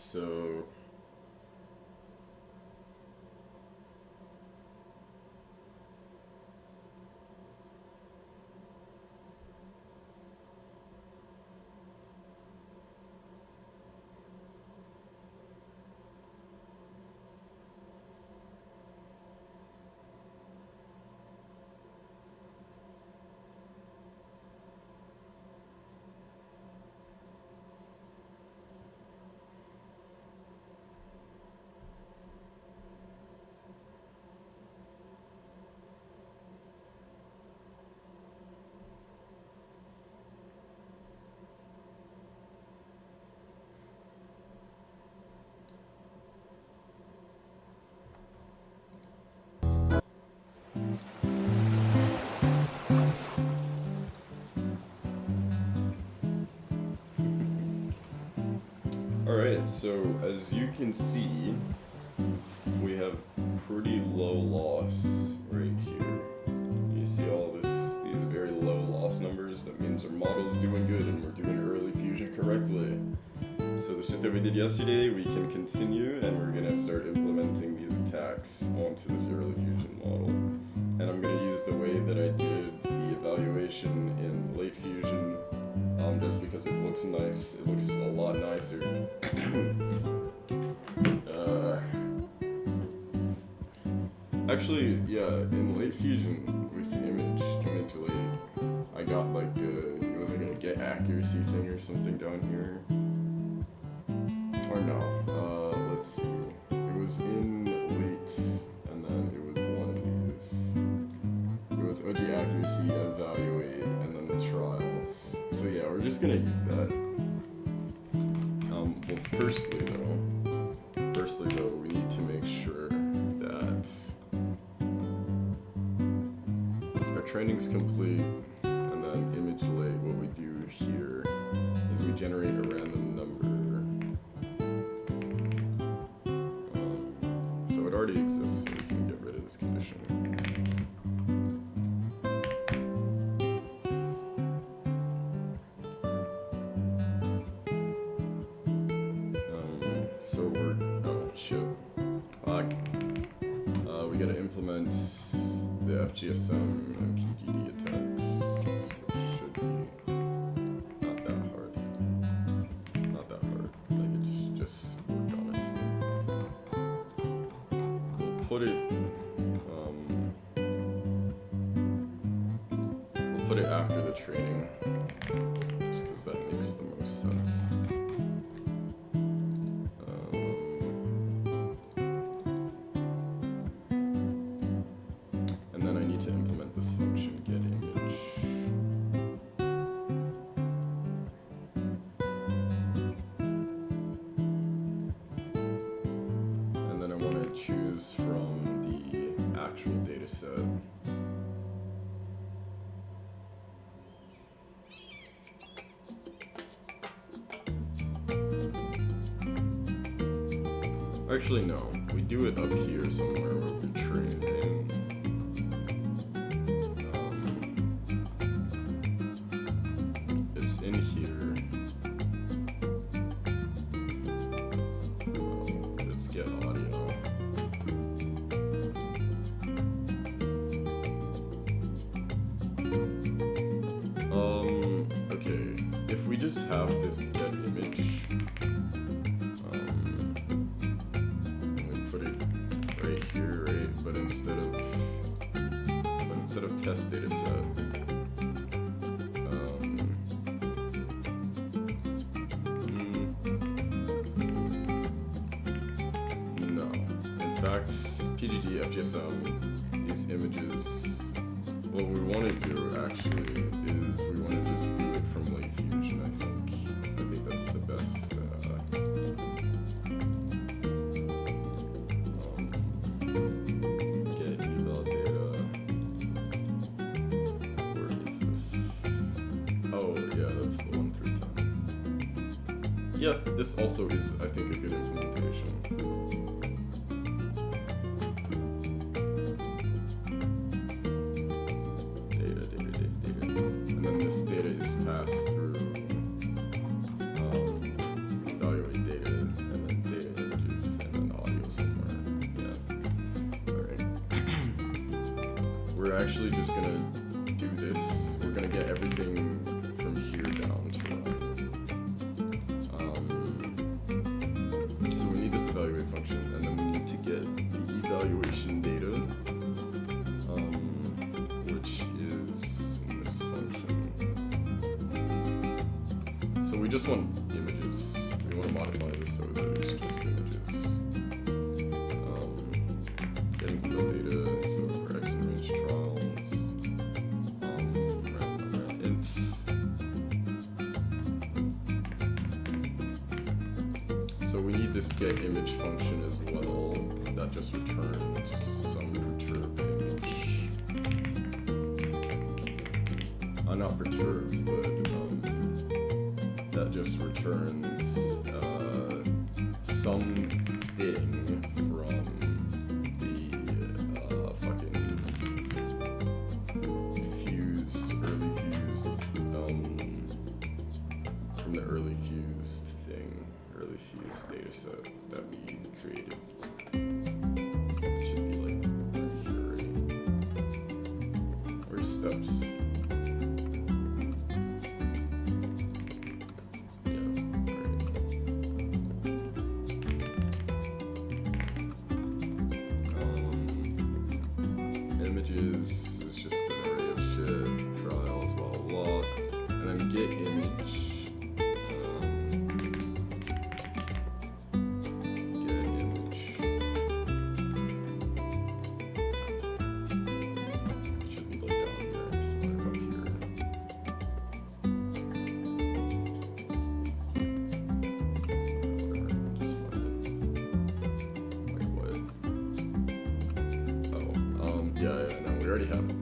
So alright, so as you can see, we have pretty low loss right here. You see all these very low loss numbers. That means our model's doing good and we're doing early fusion correctly. So the shit that we did yesterday, we can continue, and we're gonna start implementing these attacks onto this early fusion model. And I'm gonna use the way that I did the evaluation in late fusion, just because it looks nice. It looks a lot nicer. Actually, yeah, in late fusion with the image late, I got like it was like a get accuracy thing or something down here. Or no, let's see. It was in late, and then it was one of these. It was OG accuracy, evaluate, and then the trials. So yeah, we're just gonna use that. Well, firstly though, we need to make sure that our training's complete, and then image late, what we do here is we generate a random number. So it already exists, so we can get rid of this condition. So we're, oh shit, fuck. We gotta implement the fgsm and pgd attacks, which should be not that hard. Not that hard, like just work honestly. We'll put it after the training, just because that makes the most sense. And then I need to implement this function getImage. And then I want to choose from the actual data set. Actually, no. We do it up here somewhere where we train in. It's in here. Let's get audio. Okay. If we just have this get image. Right here, right? But instead of test data set, no. In fact, PGD, FGSM, these images, what we want to do actually is we want to just do it from late fusion. I think that's the best. Yeah, this also is, I think, a good implementation. Data. And then this data is passed through evaluate data, and then actually just gonna do this. We're gonna get everything from here down to so we need this evaluate function, and then we need to get the evaluation data, which is in this function. So we just want images. We want to modify this so that it's just images. Getting field data, so for X range trials, int. So we need this get image function as well. That just returns some perturbed image. Not perturbed, but that just returns something from the fucking early fused, from the early fused data set that we created. It should be like here, right? Where's steps? Images is just an array of shit, trials, blah blah blah, and then get image. Get image. It should be like down here, just like up here. Whatever, just find it. Like what? Yeah, no, we already have it.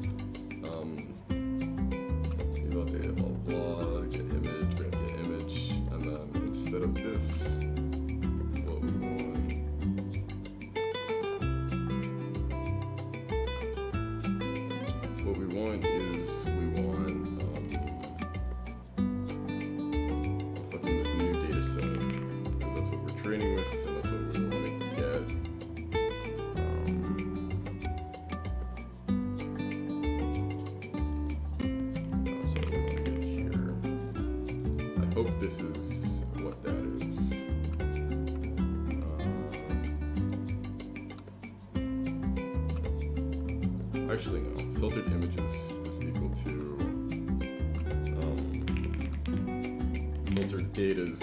Eval data, blah, blah, get image, we're gonna get image, and then instead of this, what we want is, fucking this new data set, because that's what we're training with, and that's what we want to get. I hope this is what that is. Actually, no. Filtered images is equal to filtered data's.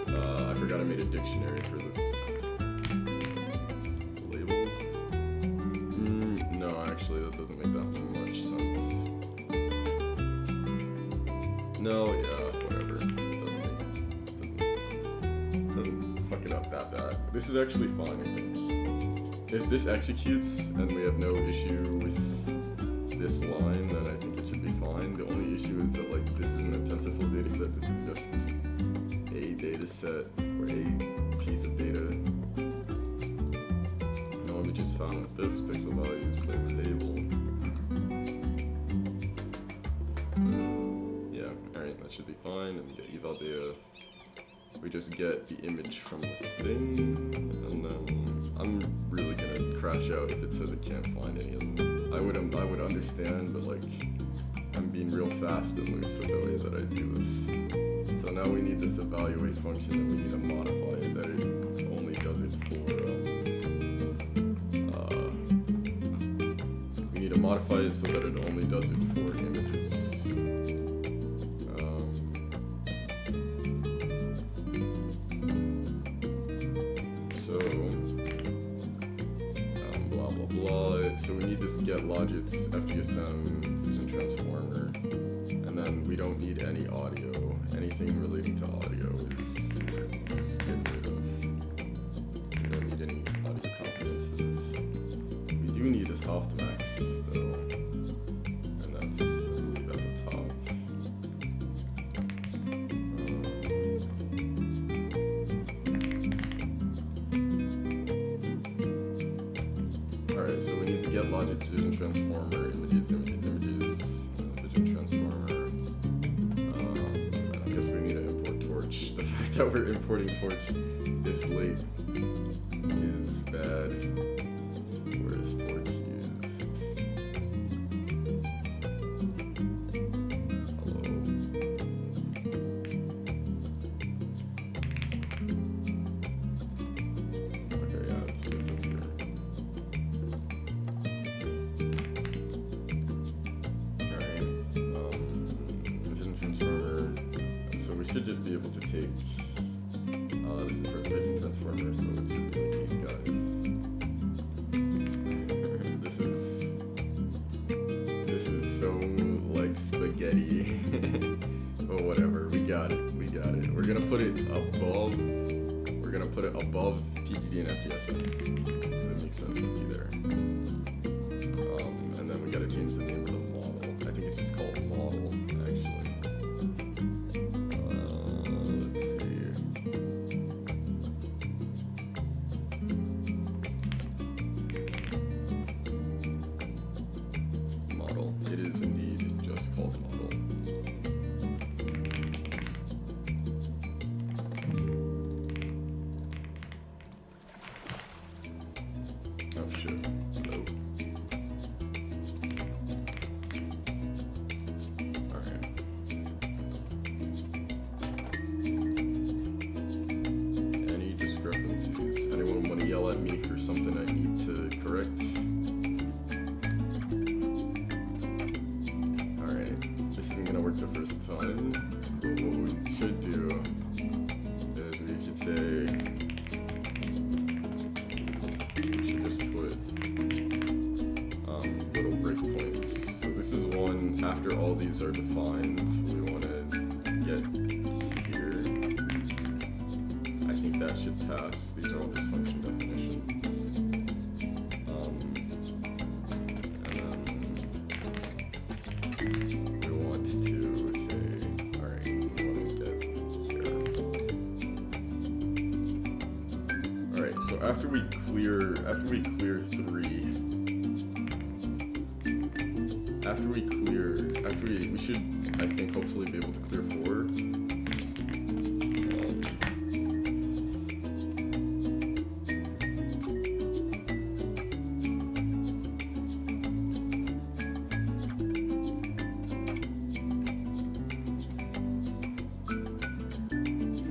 I forgot I made a dictionary for this label. No, actually, that doesn't make that much sense. No, yeah, whatever. Doesn't fuck it up that bad. This is actually fine, I think. If this executes and we have no issue with this line, then I think it should be fine. The only issue is that, like, this isn't a TensorFlow data set. This is just a data set or a piece of data. No images found with this pixel values label. That should be fine, and we get eval data. We just get the image from this thing, and then I'm really gonna crash out if it says it can't find any of them. I would understand, but like I'm being real fast and loose with the way that I do this. So now we need this evaluate function, and we need to modify it that it only does it for. We need to modify it so that it only does it for images. So we need this get logits fgsm fusion transformer, and then we don't need any audio. Anything relating to audio is get rid of. We don't need any audio confidences. We do need a softmax though, and that's I believe at the top. Alright, so we need to get logits vision transformer, images, vision transformer. And I guess we need to import torch. The fact that we're importing torch this late is bad. Where is torch used? should just be able to take, this is for the vision transformer, so it should be like these guys. This is so like spaghetti. But whatever, we got it. We're gonna put it above PGD and FGSM. That makes sense to be there. And then we gotta change the name of the model. I think it's just called model, actually. Let's see. Model. It is indeed just called model. Oh shit. Nope. Alright. Any discrepancies? Anyone want to yell at me for something I need to correct? Alright. This isn't gonna work the first time. But what we should do is we should say little breakpoints. So this is one, after all these are defined, we want to get here. I think that should pass. These are all just function definitions. And then we want to say, alright, we want to get here. Alright, so after we clear 3, we should, I think, hopefully be able to clear 4.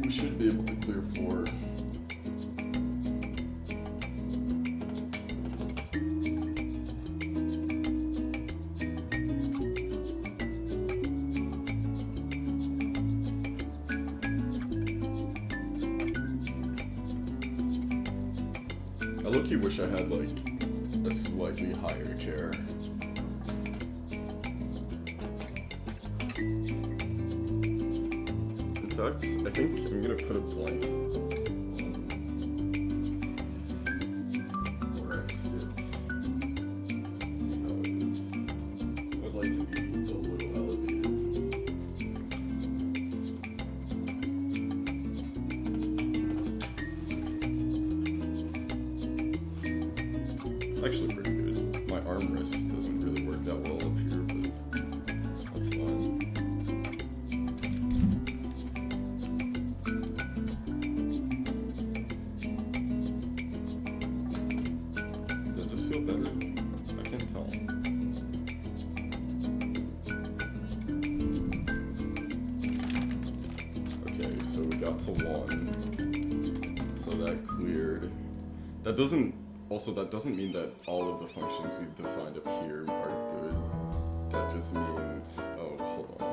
We should be able to clear 4. I low-key wish I had like a slightly higher chair. In fact, I think I'm gonna put a blanket on where I sit. See how it is. I'd like to be a little elevated. Actually pretty good. My armrest doesn't really work that well up here, but that's fine. Does this feel better? I can't tell. Okay, so we got to 1. So that cleared. That doesn't mean that all of the functions we've defined up here are good. That just means, oh, hold on.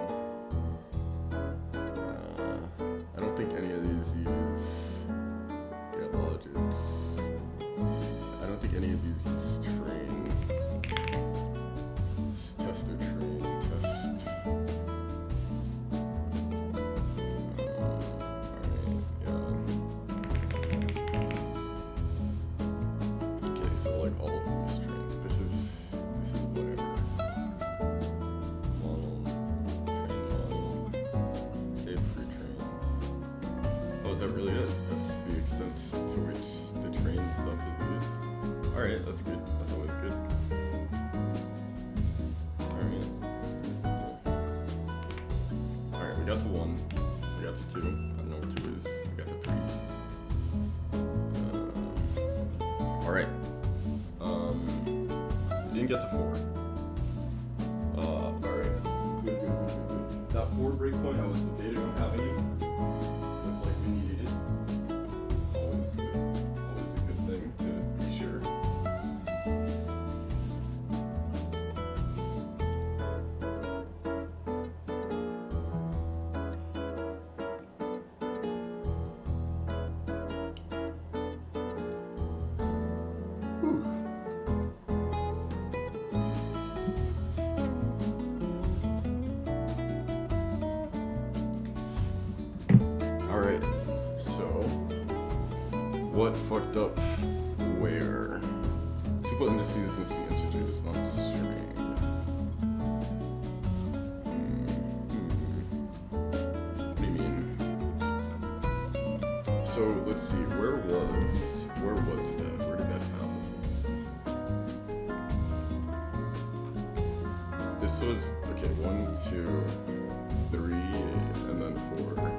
I don't think any of these use get logics. I don't think any of these use train. Just test or train, test. So like all of them is trained. This is whatever. Model, train model, save pre-train. Oh, is that really it? That's the extent to which the train stuff is. Alright, that's good. That's always good. Alright. Alright, we got to 1. We got to 2. I don't know what 2 is. We got to 3. Alright. Didn't get to 4. Alright. Good. That 4 breakpoint I was debating on having it. Looks like we needed it. Always good. Always a good thing to be sure. What fucked up where? Tuple indices must be integers, not string. What do you mean? So let's see, where was that? Where did that happen? This was, okay, 1, 2, 3, and then 4.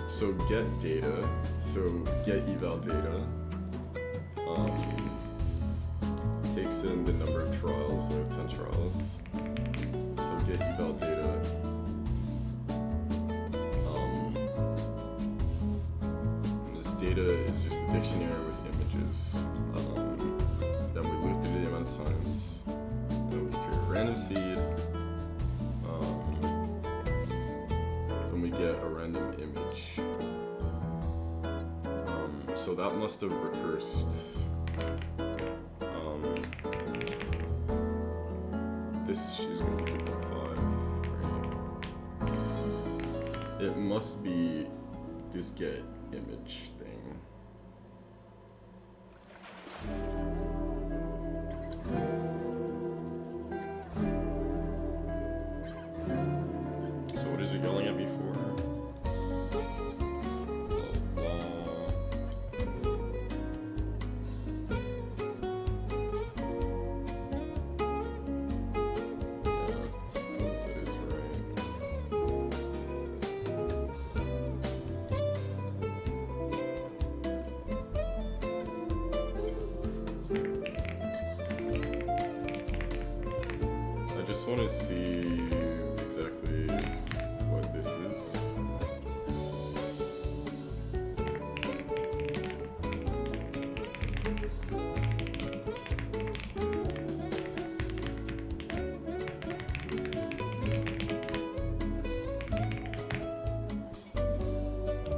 So get data, so get eval data, takes in the number of trials, so I have 10 trials. So get eval data. This data is just a dictionary with images. Then we loop through the amount of times. And we create a random seed. And we get a random image. So that must have recursed. This is going to be 2.5, right? It must be this get image thing. So what is it yelling at me for? I just want to see exactly what this is.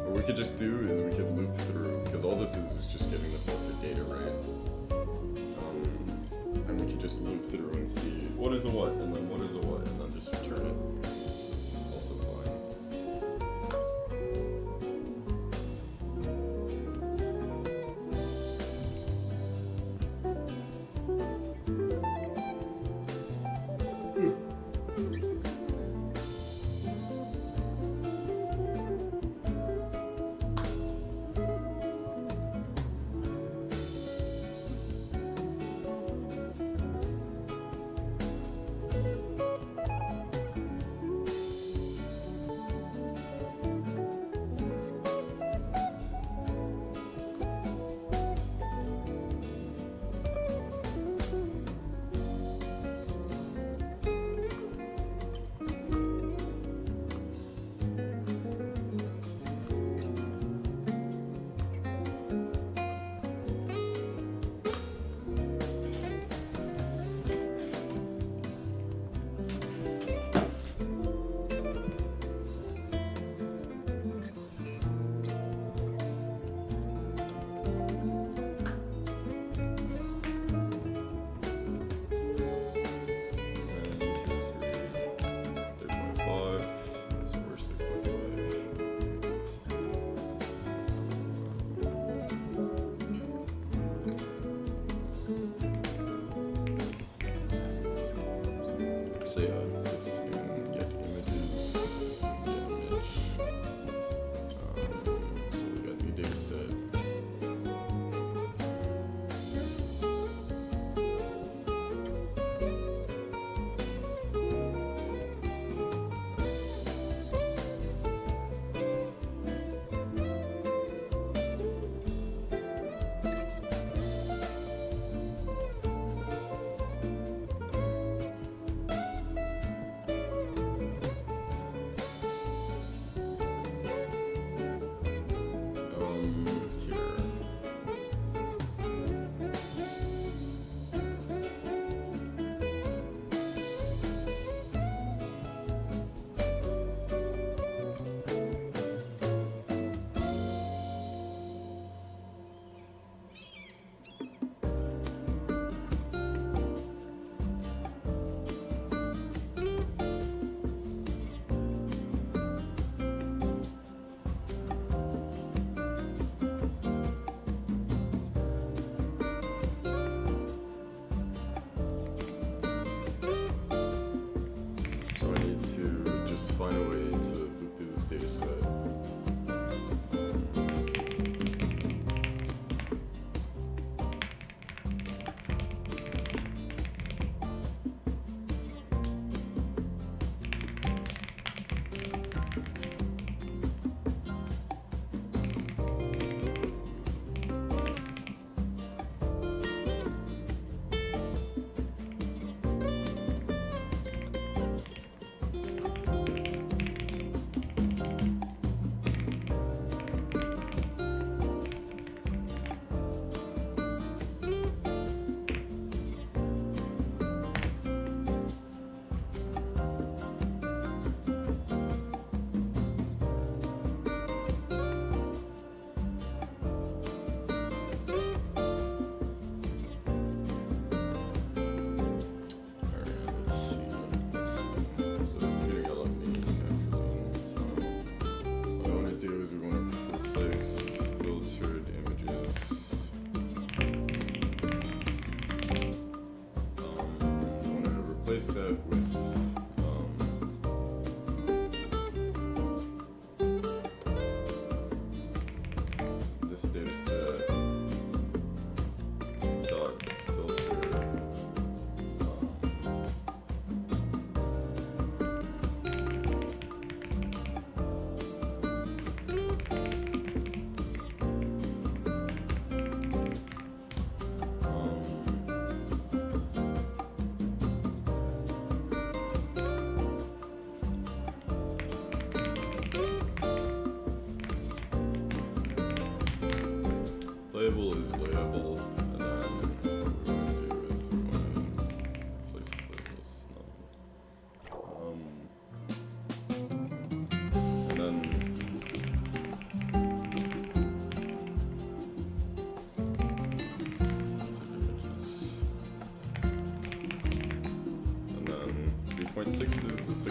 What we could just do is we could loop through, because all this is just getting the filtered data, right? And we could just loop through and see what is a what, and then what is a what, and then just return it. It's also fine.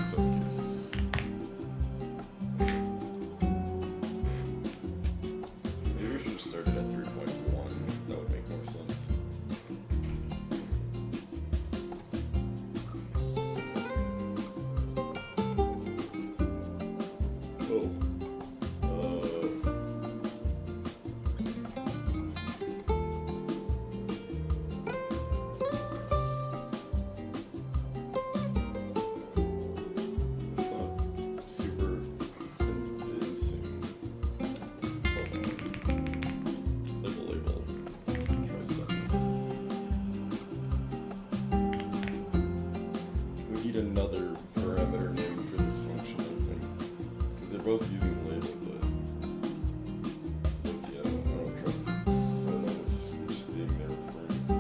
success case. Maybe we should have started at 3.1. That would make more sense. Oh. Another parameter name for this function, I think, because they're both using label, but yeah, I don't know which thing they're referring to.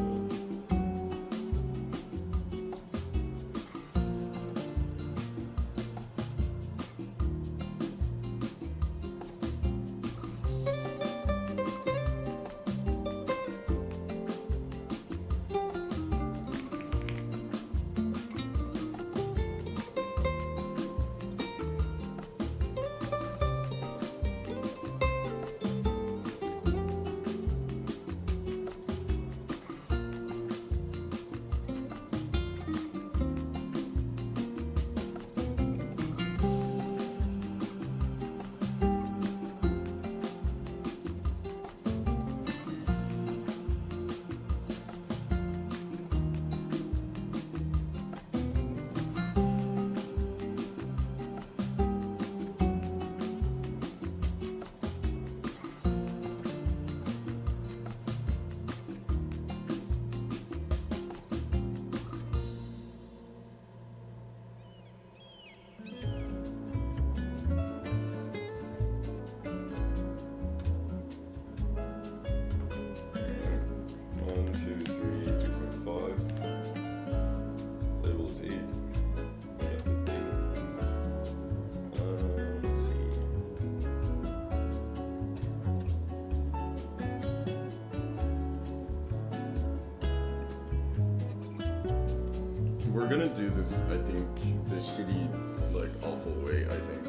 We're gonna do this, I think, the shitty, like, awful way, I think.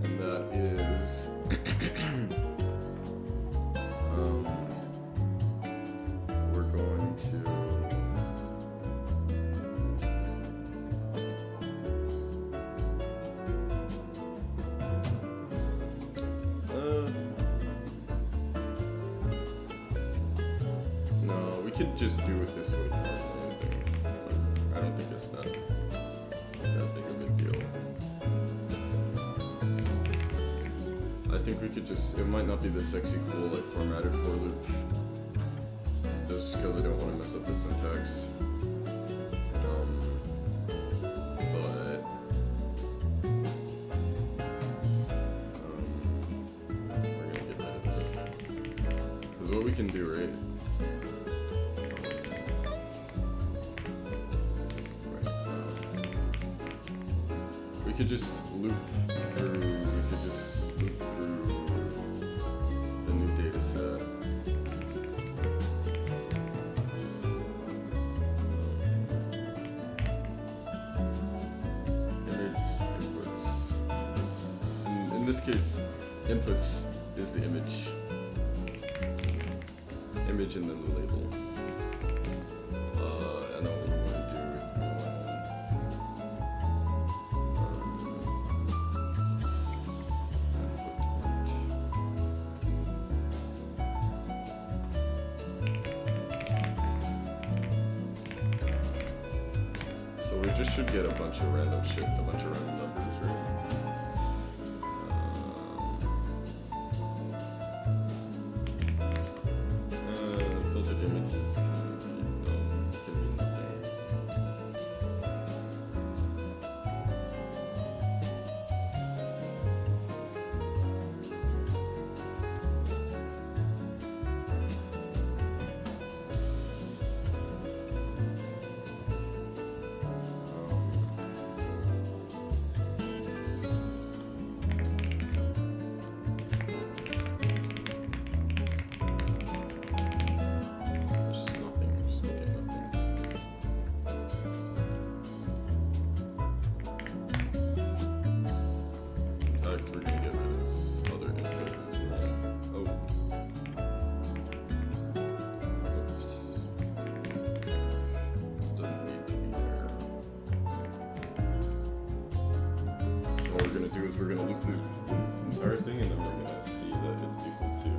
And that is, we're going to could just do it this way. I don't think it's that big of a deal. I think we could just, it might not be the sexy cool like formatted for loop, just because I don't want to mess up the syntax. We're gonna get rid of it. Because what we can do, right? We could just loop through, the new data set. Image, inputs. In this case, inputs is the image. Image and then the label. I know what we want to do. So we just should get a bunch of random shit, a bunch of random numbers, right? Filtered images can be nothing. do is we're gonna look through this entire thing and then we're gonna see that it's equal to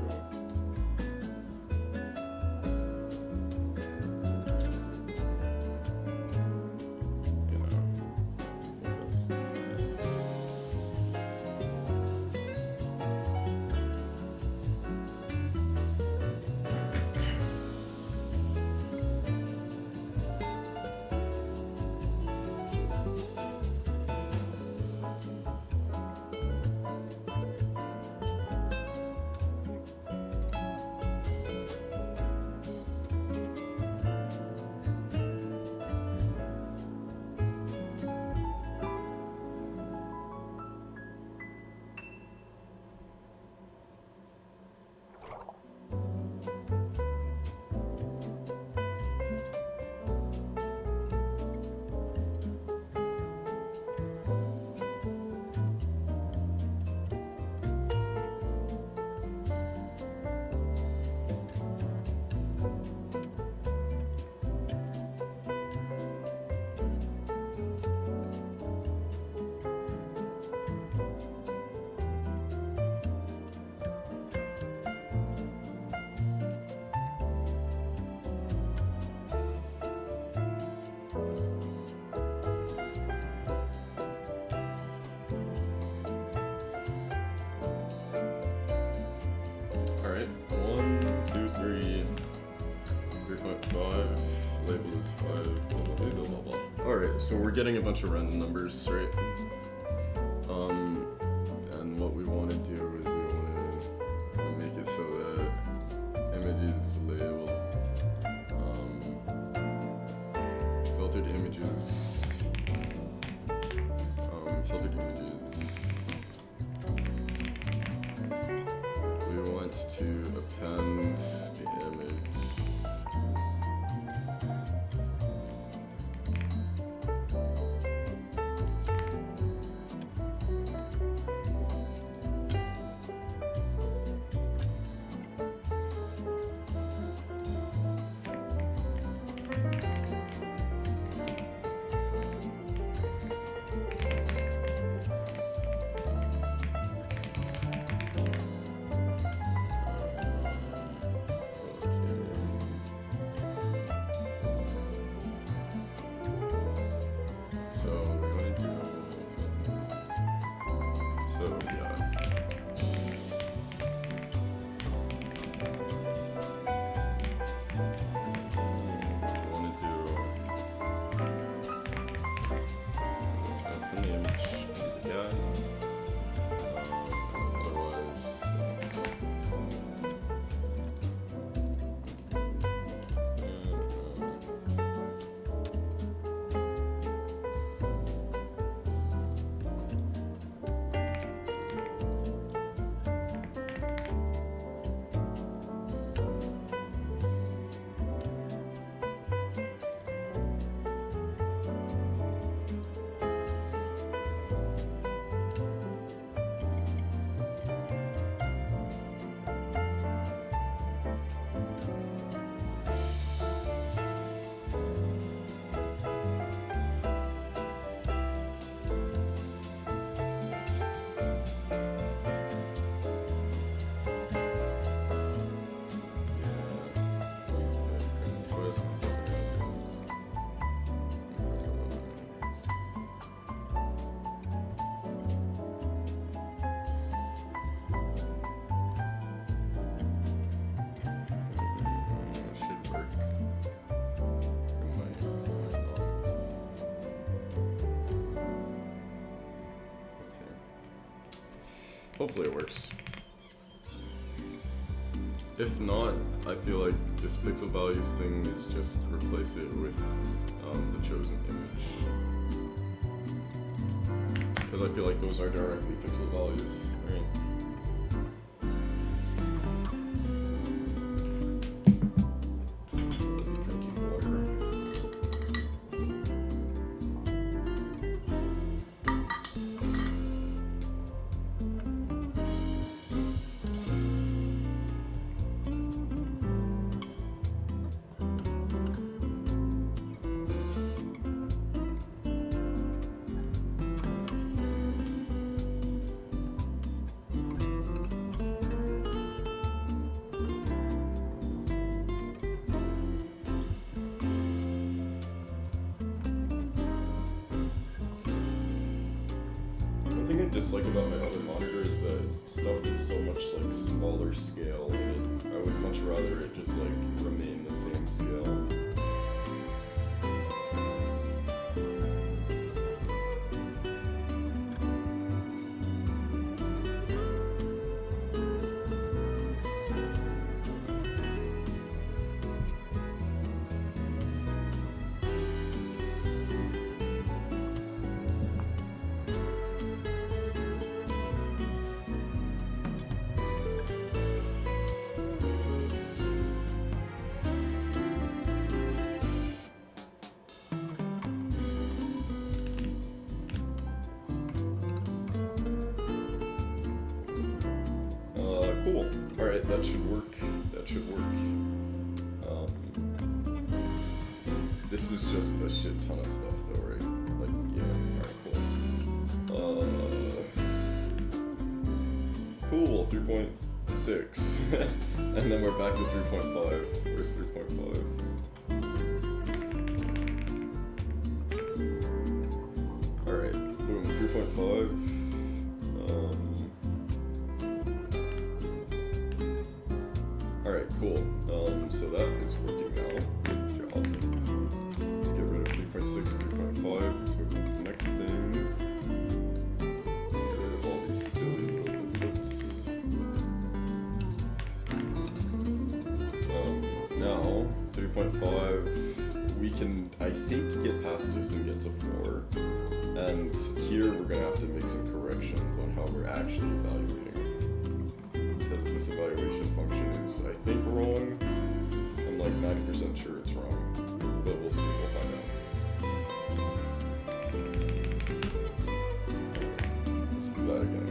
Alright, 1, 2, 3, 3.5, label is 5, blah blah blah blah blah. Alright, so we're getting a bunch of random numbers, right? And what we want to do is we want to make it so that images label, filtered images, we want to append the image. Hopefully it works. If not, I feel like this pixel values thing is just replace it with the chosen image. Because I feel like those are directly pixel values, right? Drinking water. dislike about my other monitor is that stuff is so much like smaller scale, and I would much rather it just like remain the same scale. Cool. Alright, that should work. That should work. This is just a shit ton of stuff though, right? Like, yeah, alright, cool. Cool, 3.6. And then we're back to 3.5. Where's 3.5? Alright, boom, 3.5. Alright, cool. So that is working now. Good job. Let's get rid of 3.6, 3.5. Let's move on to the next thing. Get rid of all these silly little bits. Now, 3.5, we can, I think, get past this and get to 4. And here we're going to have to make some corrections on how we're actually evaluating. Because this evaluation function is, I think, wrong. I'm like 90% sure it's wrong. But we'll see, we'll find out. Let's do that again.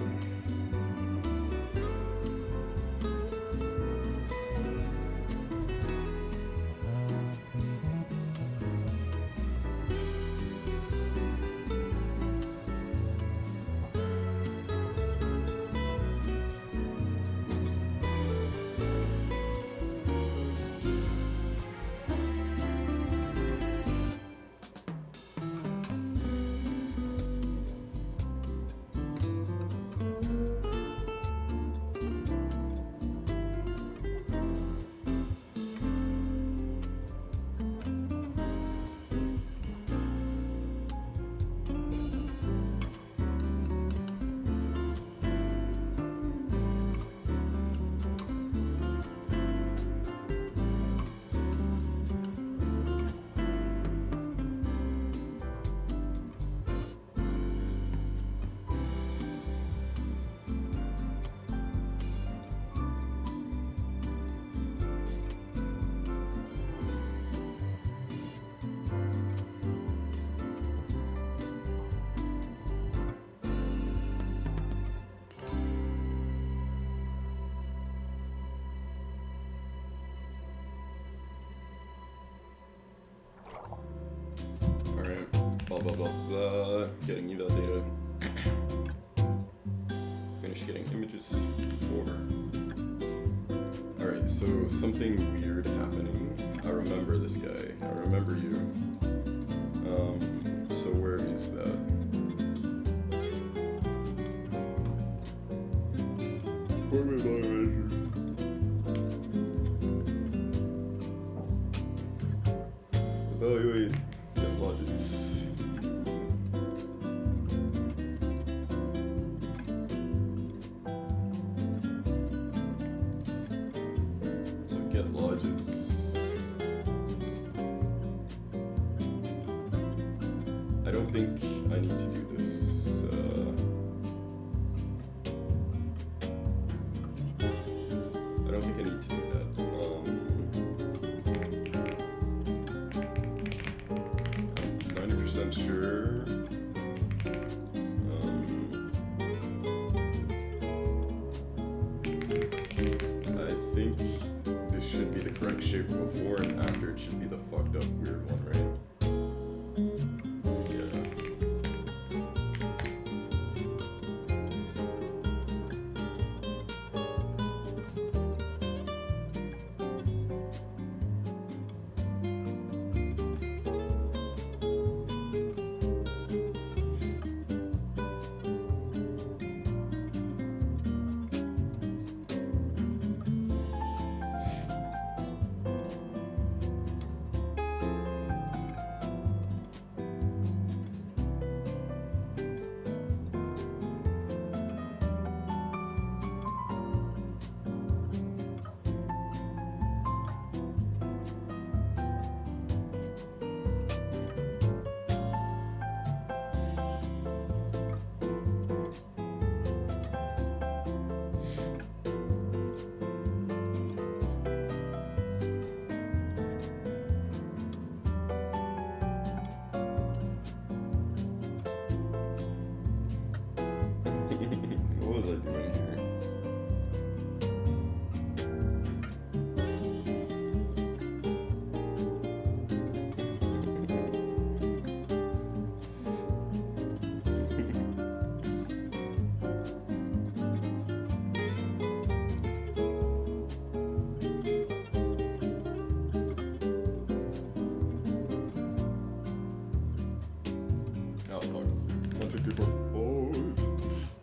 Blah blah blah blah. Getting eval data. Finish getting images. 4. Alright, so something weird happening. I remember this guy. I remember you. So where is that? Format evaluation. Evaluate. Get logics. I don't think I need to do this. I don't think I need to do that. 90% sure. I think this should be the correct shape before, and after it should be the fucked up weird one, right?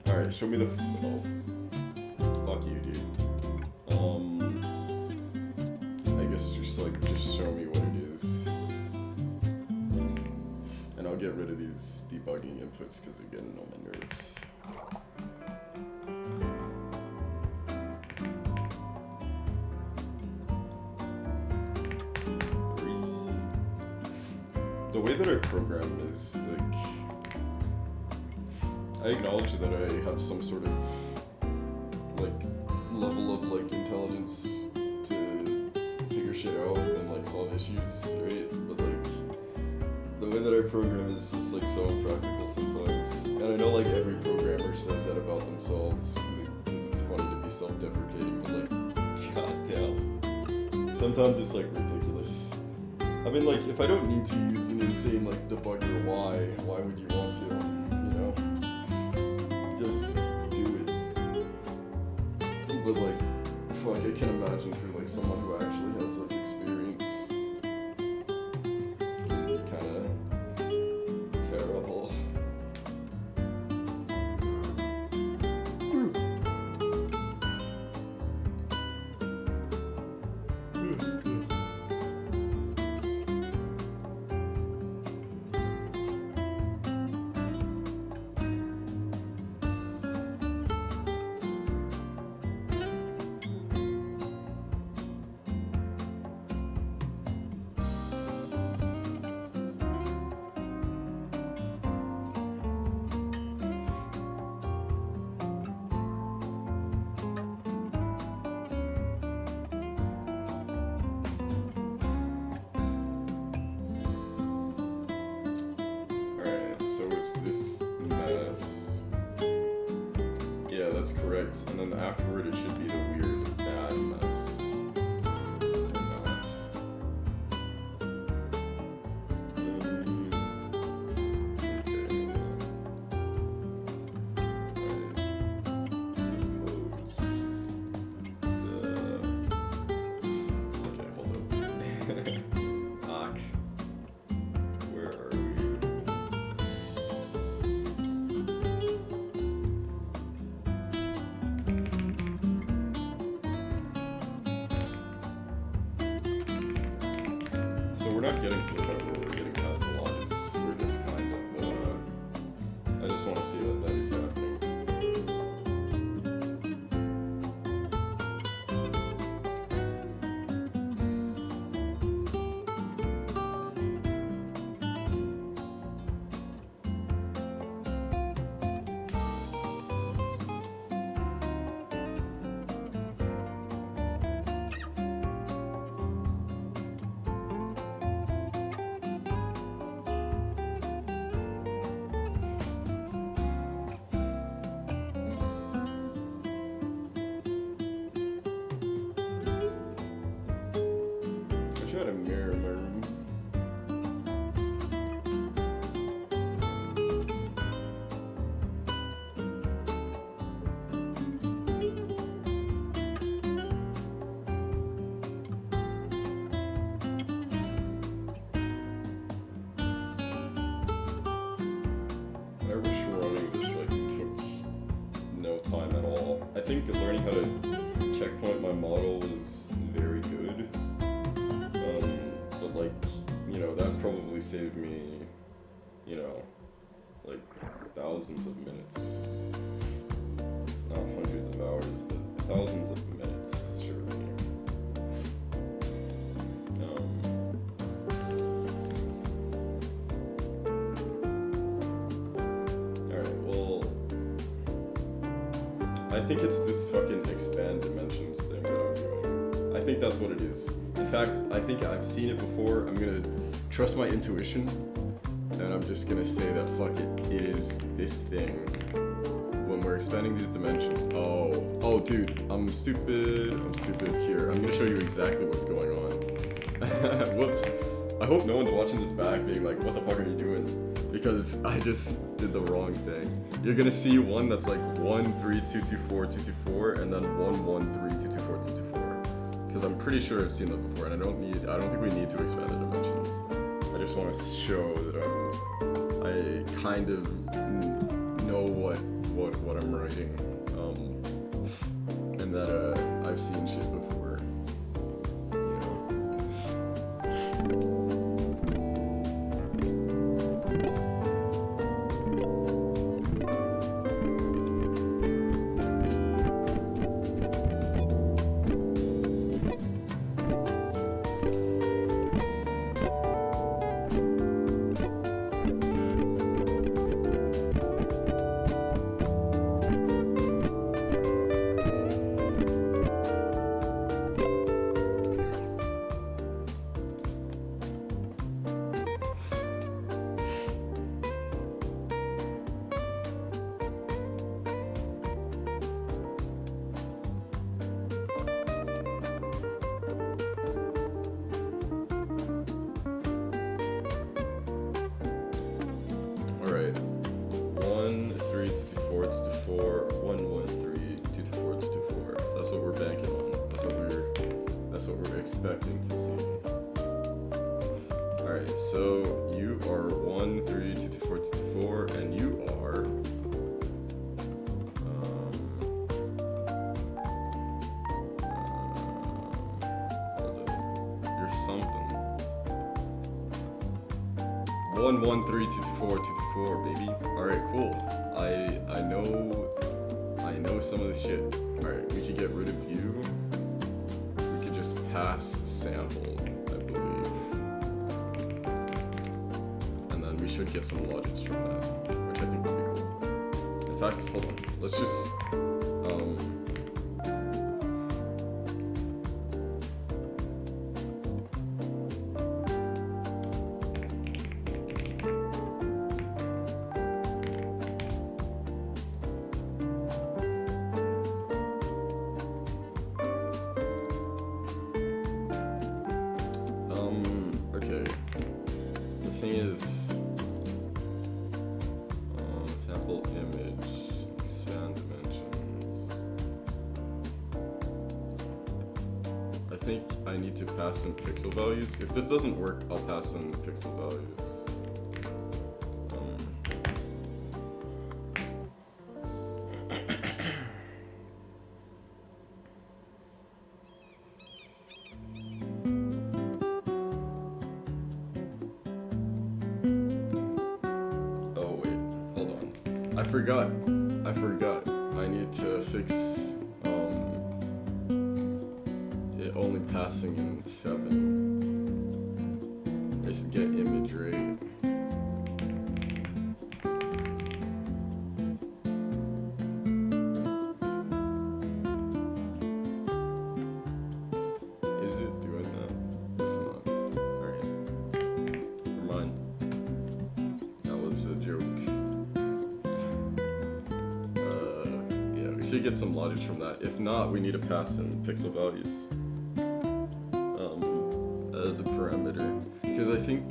Alright, show me the. Oh. Fuck you, dude. I guess just show me what it is. And I'll get rid of these debugging inputs because they're getting on my nerves. The way that I program is like, I acknowledge that I have some sort of like level of like intelligence to figure shit out and like solve issues, right? But like the way that I program is just like so impractical sometimes. And I know like every programmer says that about themselves because it's funny to be self-deprecating, but like, goddamn, sometimes it's like ridiculous. I mean, like, if I don't need to use an insane, like, debugger, why would you want to, you know? Just do it. But, like, fuck, I can imagine for, like, someone who actually has, like, experience, it can be kinda terrible. So it's this mess. Yeah, that's correct. And then afterward it should be the weird bad mess. Or not. Okay, hold up. Where are we? We're not getting to the point where we're getting past the lines. We're just kind of, I just want to see that that is happening. I had a mirror in my room. I wish running this like took no time at all. I think learning how to checkpoint my model was very good. But like, you know, that probably saved me, you know, like thousands of minutes. Not hundreds of hours, but thousands of minutes, surely. Alright, well, I think it's this fucking expand dimensions thing that I'm doing. I think that's what it is. In fact, I think I've seen it before. I'm gonna trust my intuition, and I'm just gonna say that fuck it, it is this thing. When we're expanding these dimensions. Oh, dude, I'm stupid. Here, I'm gonna show you exactly what's going on. Whoops. I hope no one's watching this back being like, what the fuck are you doing? Because I just did the wrong thing. You're gonna see one that's like 1 3 2 2 4 2 2 4, and then 1 1 3 2 2 4 2 2 4. Because I'm pretty sure I've seen that before, and I don't think we need to expand the dimensions. I just want to show that I kind of know what I'm writing, and that I've seen shit before, you know. Alright. 1, 3, 2, 2, 4, 2, 2, 4, 1, 1, 3, 2, 2, 4, 2, 2, 4. That's what we're banking on. That's what we're expecting to see. Alright, so you are 1, 3, 2, 2, 4, 2, 2, 4, and you are you're something. 1, 1, 3, 2, 2, 4, 2, 2, 4, baby. Alright, cool. I know some of this shit. Alright, we could get rid of you. We could just pass sample, I believe. And then we should get some logics from that, which I think would be cool. In fact, hold on. Let's just okay. The thing is, sample image, expand dimensions. I think I need to pass in pixel values. If this doesn't work, I'll pass in pixel values. I forgot. I need to fix it only passing in 7. Just get image rate. Is it doing that? It's not. Alright. Never mind. That was a joke. Should get some logic from that. If not, we need to pass in pixel values as a parameter, because I think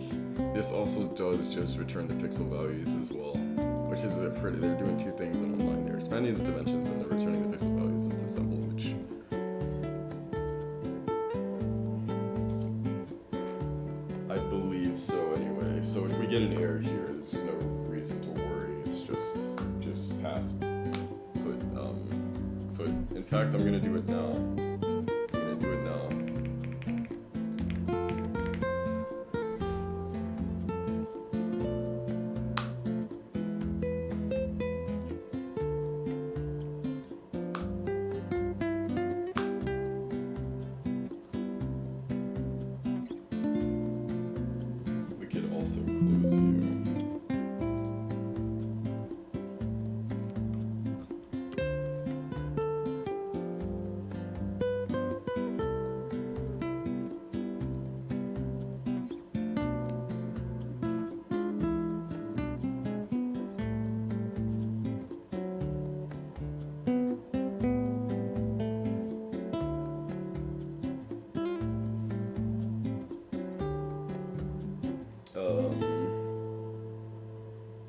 this also does just return the pixel values as well, which is they're doing two things in online. They're expanding the dimensions and they're returning the pixel values into simple image. I believe so anyway. So if we get an error here, there's no reason to worry. It's just pass. In fact, I'm gonna do it now. We could also close you.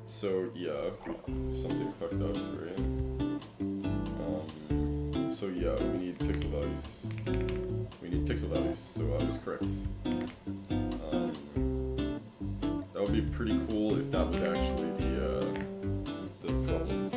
So yeah, something fucked up, right? So yeah, we need pixel values. So I was correct. That would be pretty cool if that was actually the problem.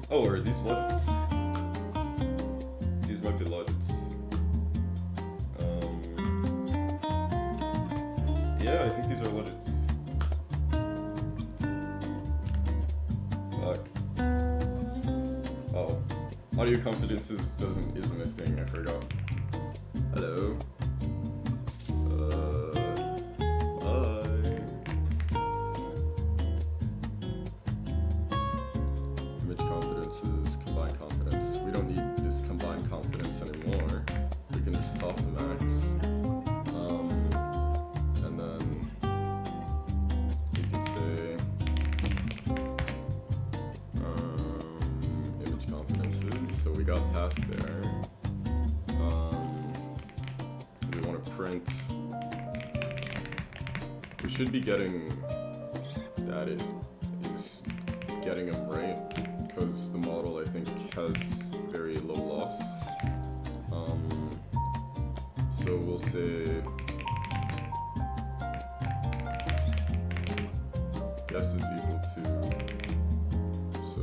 Oh, are these LUTs? These might be LUTs. Yeah, I think these are LUTs. Fuck. Oh. Audio confidence isn't a thing, I forgot. Hello. Bye. Image confidences, combined confidence. We don't need this combined confidence anymore. We can just soft max. And then you can say image confidences. So we got past there. We want to print. We should be getting that it is getting them right, because the model I think has very low loss. So we'll say guess is equal to, so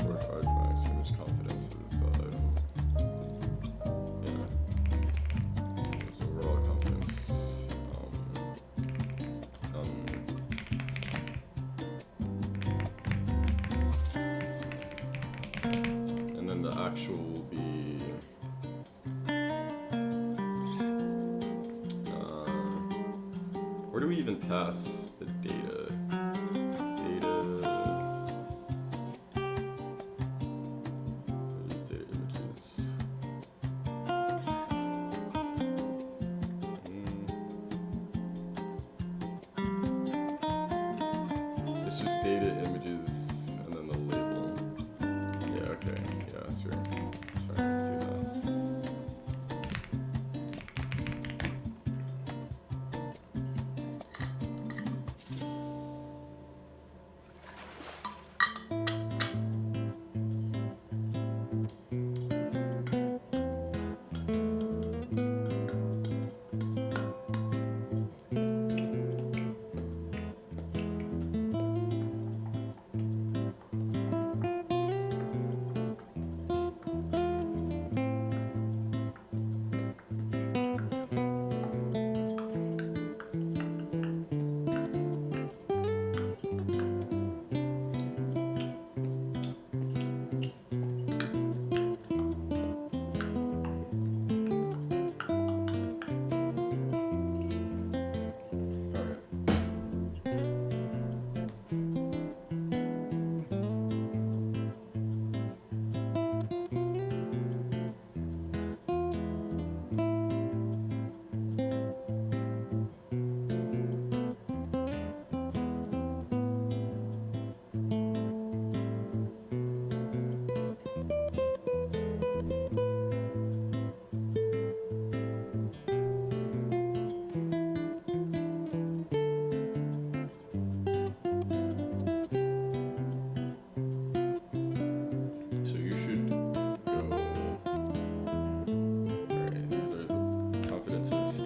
for charge max image confidence is the item. Yeah. So overall confidence. And then the actual will be where do we even pass the data? These data images. It's just data images and then the label. Yeah, okay. Yeah, sure. Sorry, I see that.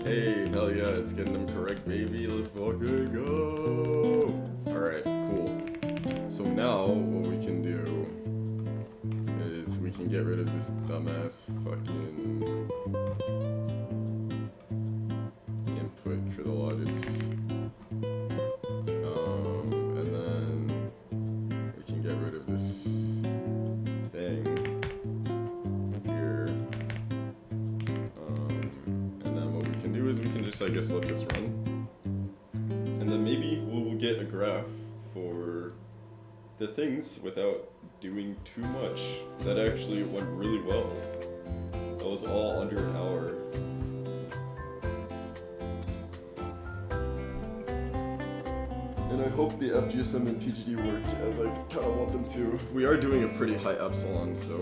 Hey, hell yeah, it's getting them correct, baby. Let's fucking go. Alright, cool. So now, what we can do is we can get rid of this dumbass fucking input for the logics. And then we can get rid of this thing here. And then what we can do is we can just, I guess, let this run. And then maybe we'll get a graph for the things without doing too much. That actually went really well. That was all under an hour. And I hope the FGSM and PGD work as I kind of want them to. We are doing a pretty high epsilon, so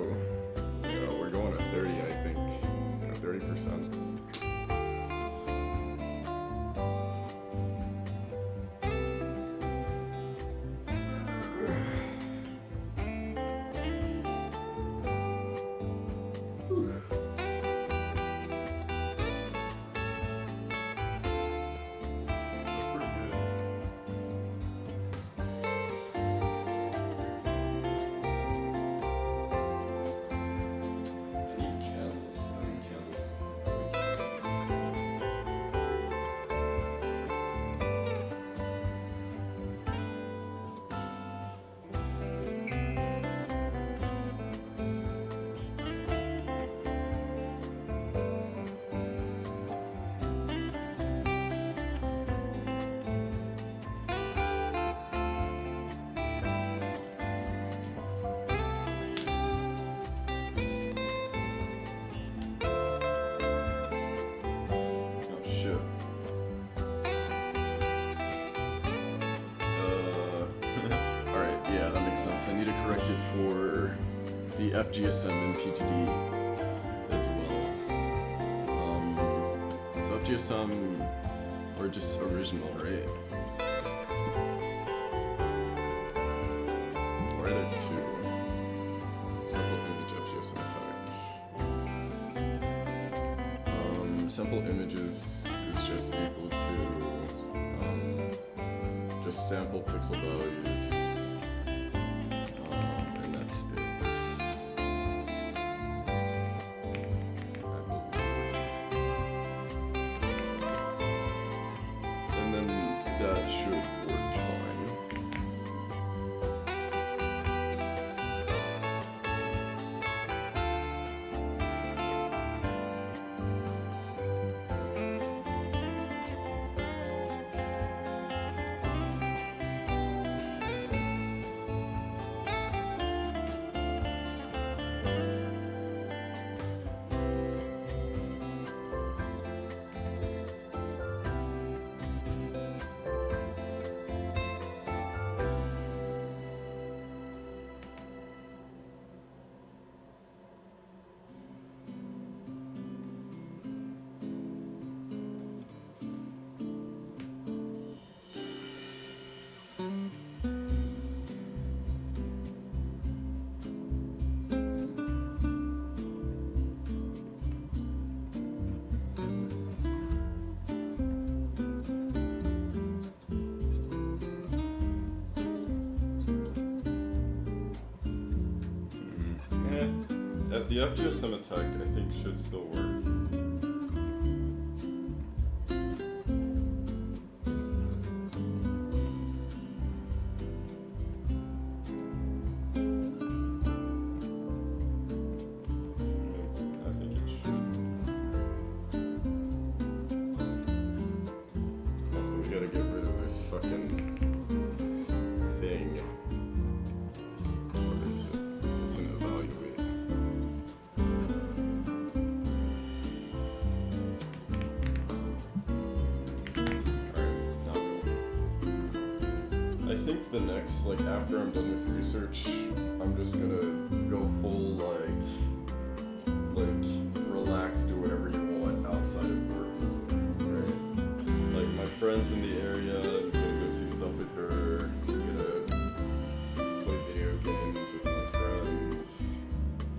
you know, we're going at 30, I think, or 30%. I need to correct it for the fgsm and PGD as well. So fgsm, or just original, right? Or are there two? Simple image fgsm attack. Simple images is just equal to just sample pixel values. And that's it. I believe. And then that should work fine. The fgsm attack, I think, should still work. I think it should. Also, we gotta get rid of this fucking thing. What is it? It's an evaluate. I think the next, like, after I'm done with research, I'm just gonna go full, relax, do whatever you want outside of work, right? Like, my friends in the area, I'm gonna go see stuff with her, I'm gonna play video games with my friends,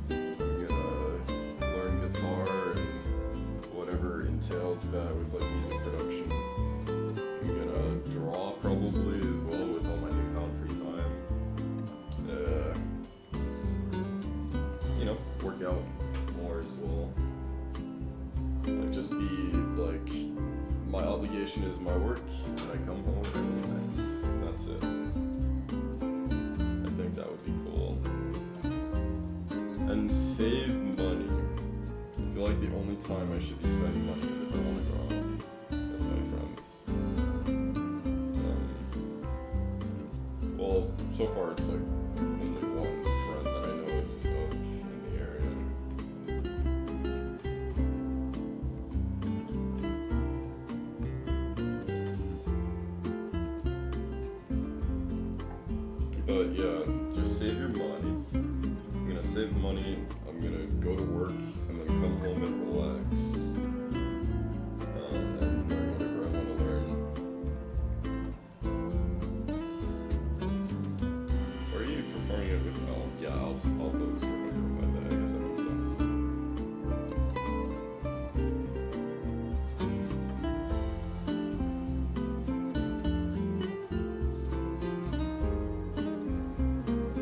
I'm gonna learn guitar and whatever entails that with, like, music production. I'm gonna draw probably as well with all my newfound free time. Work out more as well. Like, just be like, my obligation is my work, and I come home and relax. That's it. I think that would be cool. And save money. I feel like the only time I should be spending money is if I want to go out with my friends. Well, so far it's like only one friend that I know is in the area. But yeah, just save your money. I'm gonna save money, I'm gonna go to work, and then come home and relax. And learn whatever I want to learn. Or are you performing it with Alpha? Yeah, Alpha is provide that. I guess that makes sense.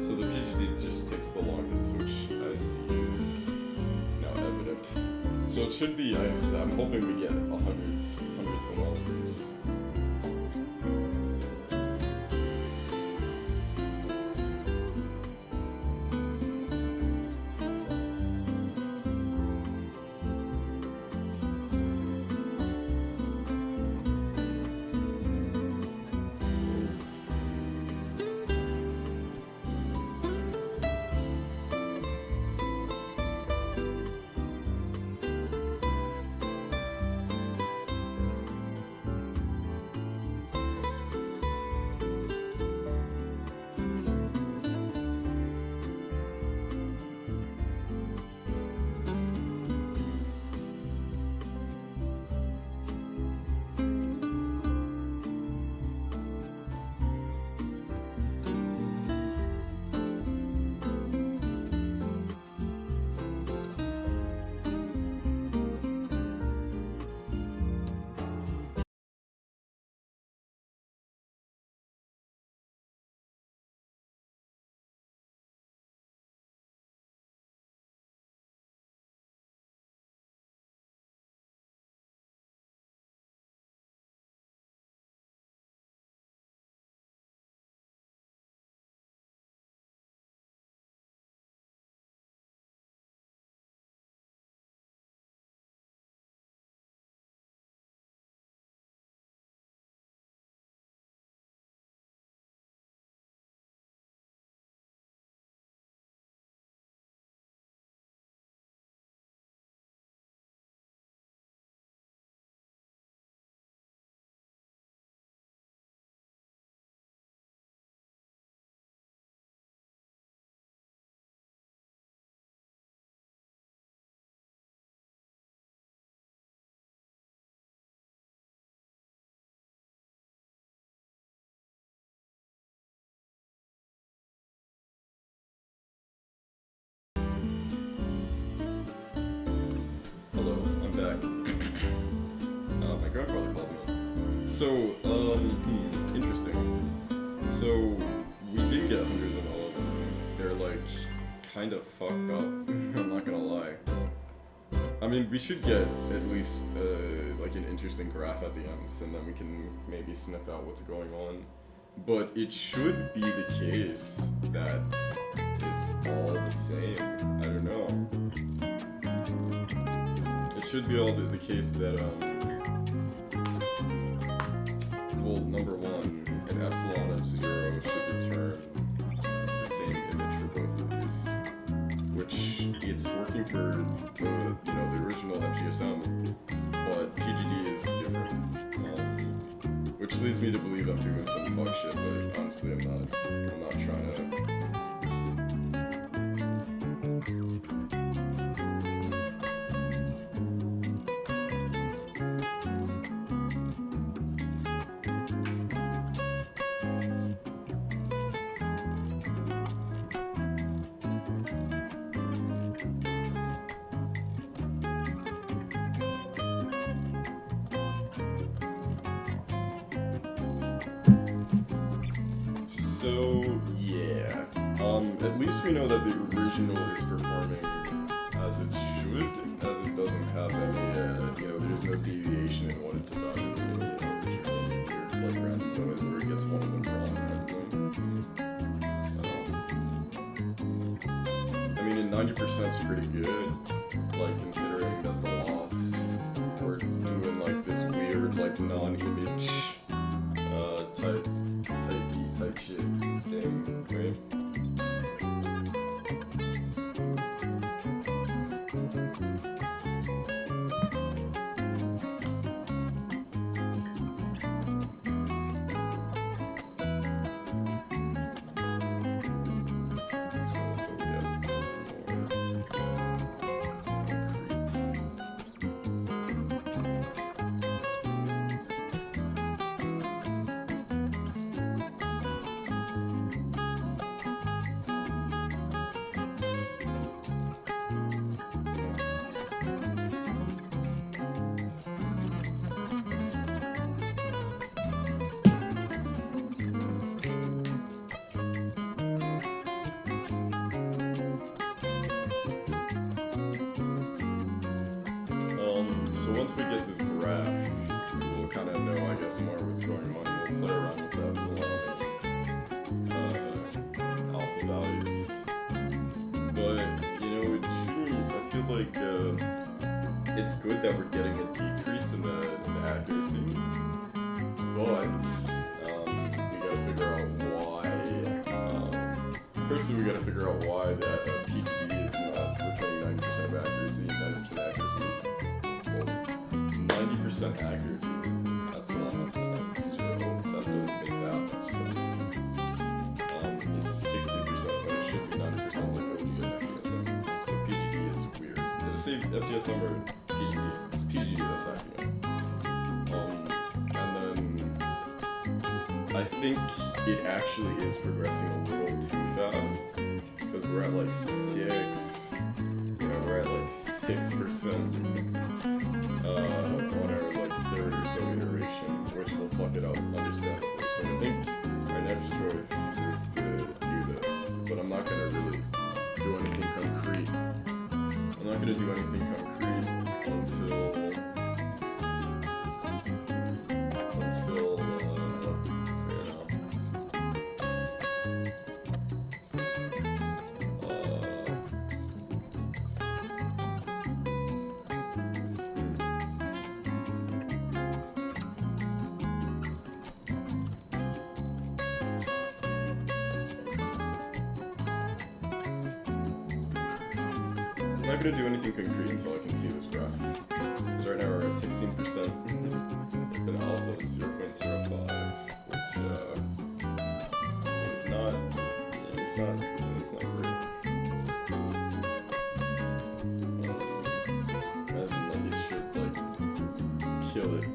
So the PGD just takes the longest, which I see is now evident. So it should be, I'm hoping we get hundreds of all of these. So, interesting. So, we did get 111. They're like kind of fucked up. I'm not gonna lie. I mean, we should get at least like an interesting graph at the ends, and then we can maybe sniff out what's going on. But it should be the case that it's all the same. I don't know. It should be all the case that well, number one, an epsilon of 0 should return the same image for both of these, which it's working for the original FGSM, but PGD is different, which leads me to believe I'm doing some fuck shit, but honestly I'm not trying to. So, yeah. At least we know that the original is performing as it should, as it doesn't have any, there's no deviation in what it's about. Weird, like random noise where it gets one of them wrong and everything. I mean, 90% is pretty good, like considering that the loss, we're doing like this weird, like non-image, type shit thing, right? So once we get this graph, we'll kind of know, I guess, more what's going on. We'll play around with the epsilon and alpha values. But, it shouldn't, I feel like it's good that we're getting a decrease in the accuracy. But we gotta figure out why. Firstly, we gotta figure out why that PTD is not returning 90% of accuracy, 90% accuracy. 90% accuracy, epsilon of 0, that doesn't make that much sense. It's 60%, but it should be 90% like OG and FGSM. So PGD is weird. Did I say FGSM or PGD? It's PGD that's acting. And then I think it actually is progressing a little too fast because we're at like 6. We're at like 6%. On our like third or so iteration, which will fuck it up understandably. So I think our next choice is to do this, but I'm not gonna really do anything concrete. I'm not gonna do anything concrete until I'm not gonna do anything concrete until I can see this graph. Because right now we're at 16% with an alpha of 0.05, which is not, it's not great. As in, like, it should, like, kill it.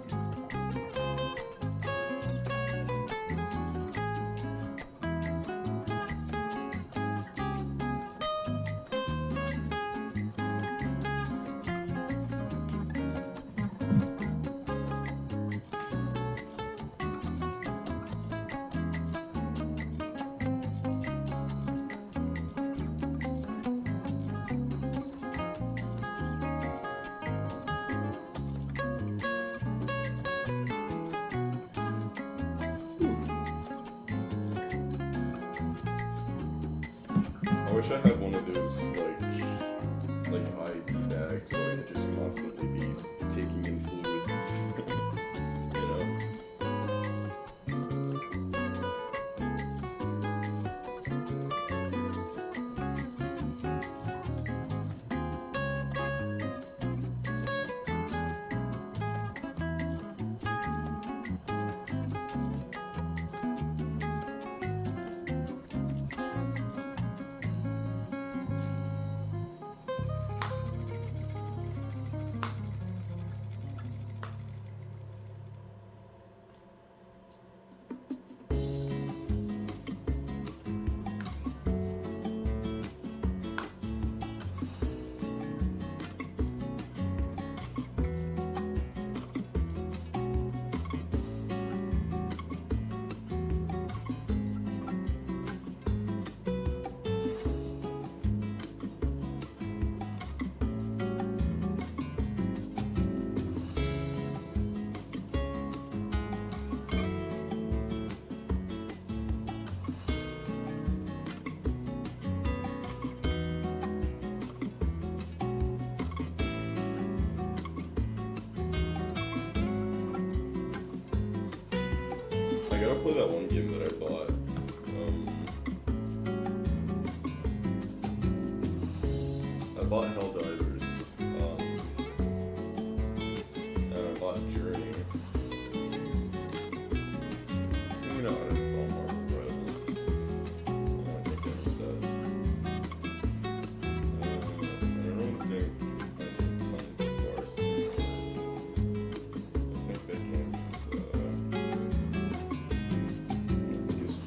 wish I had one of those like IV bags so I could just constantly be taking in fluids. You know? I gotta play that one game that I bought. I bought Helldivers. And I bought Journey. You know, it's all Marvel Rivals. I think I need that. I don't think I need something for Varsity. I think that game is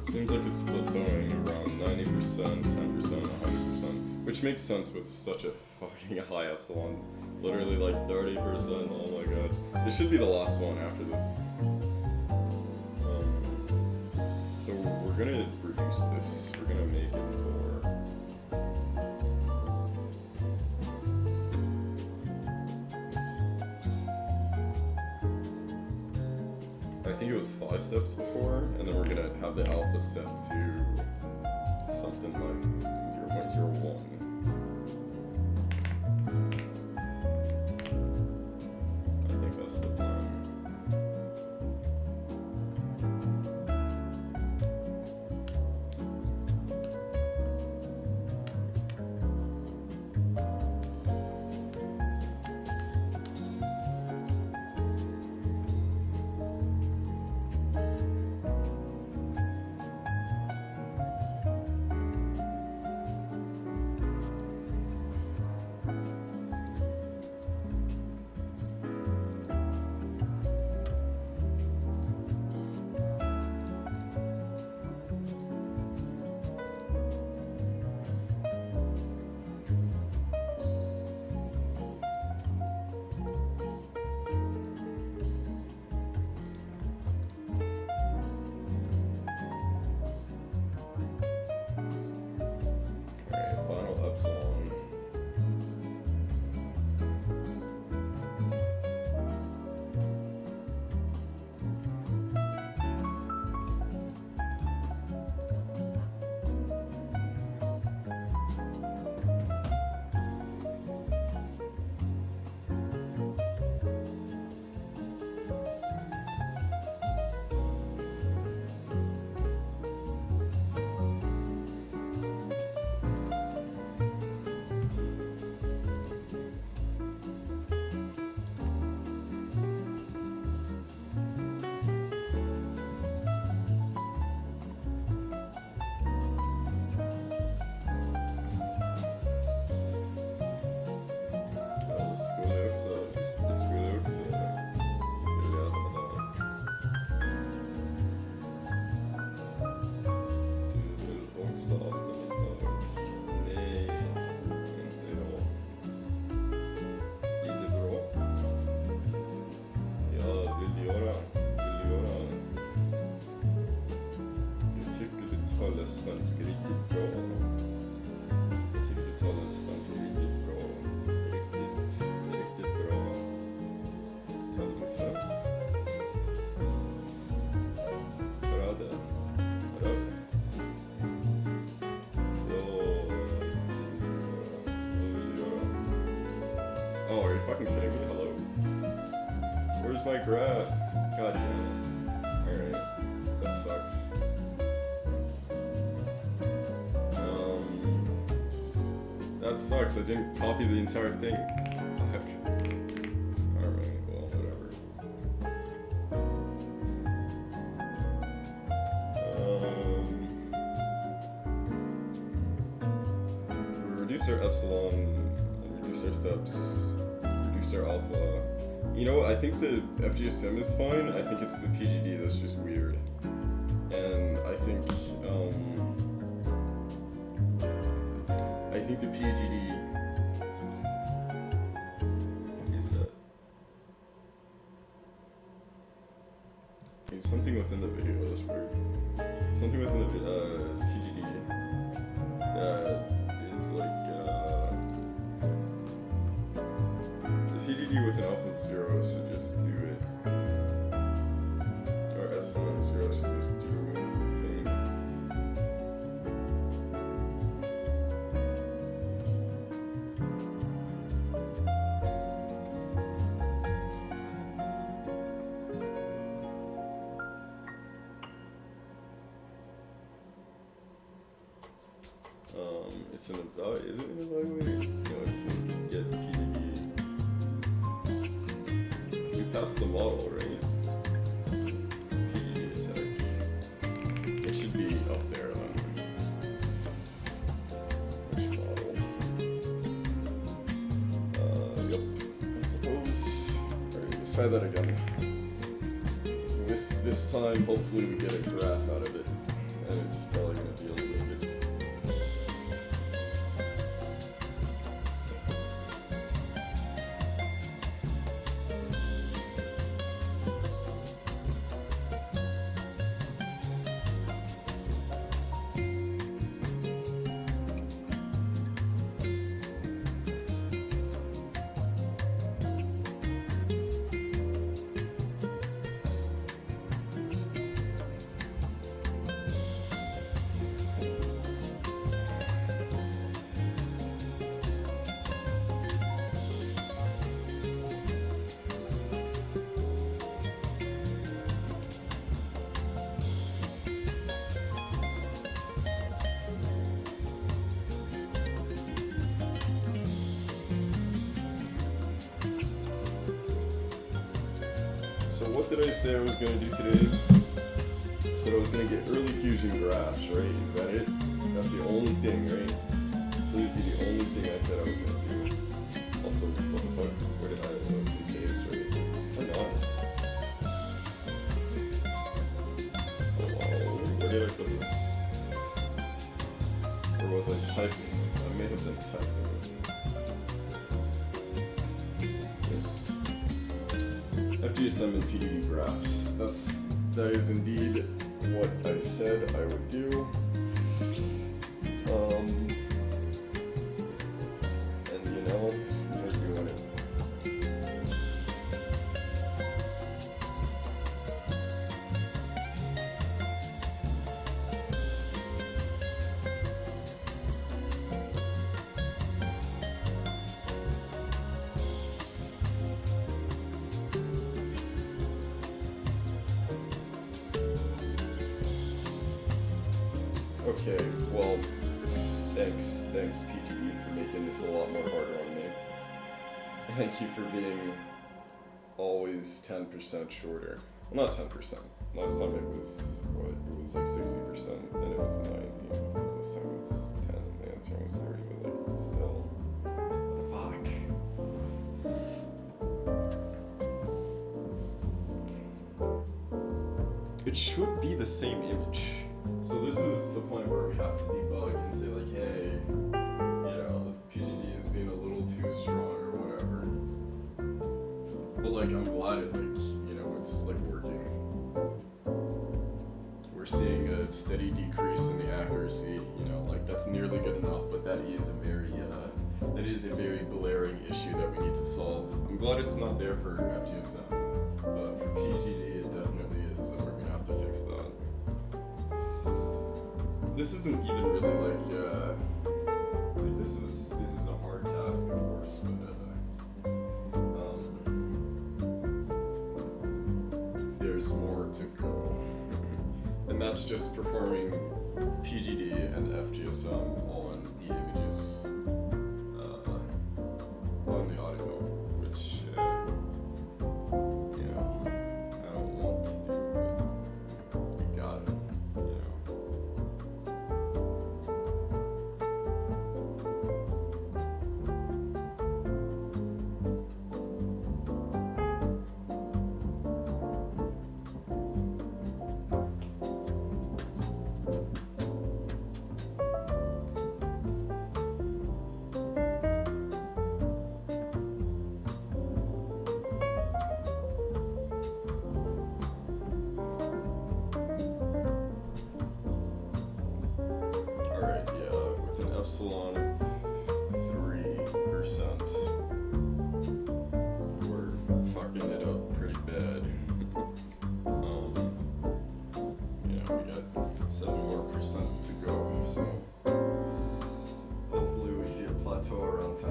seems like it's plateauing around 90%, 10%, 100%, which makes sense with such a fucking high epsilon. Literally like 30%, oh my god. This should be the last one after this. So we're gonna reduce this, we're gonna make it for... I think it was 5 steps before, and then we're gonna have the alpha set to something like 0.01. I think that's the plan. talespansk riktigt bra. Jag tyckte talespansk var riktigt bra. Riktigt bra talespansk. Bra det. Bra det. Så, vad vill du göra? Oh, are you fucking kidding me? Hello? Where's my graph? God damn it. Alright. That sucks. That sucks. I didn't copy the entire thing. Fuck. Alright, well, whatever. We reduce our epsilon and reduce our steps, reduce our alpha. You know what? I think the fgsm is fine. I think it's the PGD that's just weird. And I think the PGD is something within the video that's weird. Something within the PGD that is like the PGD with an alpha of 0 should just do it, or epsilon 0 should just do the thing. It's an evaluate. Is it an evaluate? No, it's an get PDD. We passed the model, right? PDD attack. It should be up there then. Which model? Yep. I suppose. Alright, let's try that again. With this time, hopefully we get a graph out of it. And it's probably going to be a little bit. So what did I say I was going to do today? I said I was going to get early fusion graphs, right? Is that it? That's the only thing, right? That would be the only thing I said I was going to do. Also, what the fuck? Where did I see saves, right? Or not? Hello? Where did I put this? Or was I typing? I may have been typing. FGSM and PDD graphs. That is indeed what I said I would do. And you know, we're doing it. Okay, well, thanks PGD for making this a lot more harder on me. Thank you for being always 10% shorter. Well, not 10%. Last time it was, what, it was like 60%, and it was 90. So this time it's 10, and the other time was 30, but like, still. What the fuck? It should be the same image. So this is the point where we have to debug and say like, hey, you know, PGD is being a little too strong or whatever. But like, I'm glad it like, you know, it's like working. We're seeing a a steady decrease in the accuracy. You know, like that's nearly good enough, but that is a very blaring issue that we need to solve. I'm glad it's not there for FGSM, but for PGD it definitely is, and we're gonna have to fix that. This isn't even really like this is a hard task, of course, but there's more to go, and that's just performing PGD and FGSM on the images on the audio, which you know, I don't want to do, but we got it, you know. Alright, yeah, with an epsilon of 3%, we're fucking it up pretty bad. You know, we got 7 more percents to go, so hopefully we see a plateau around 10%,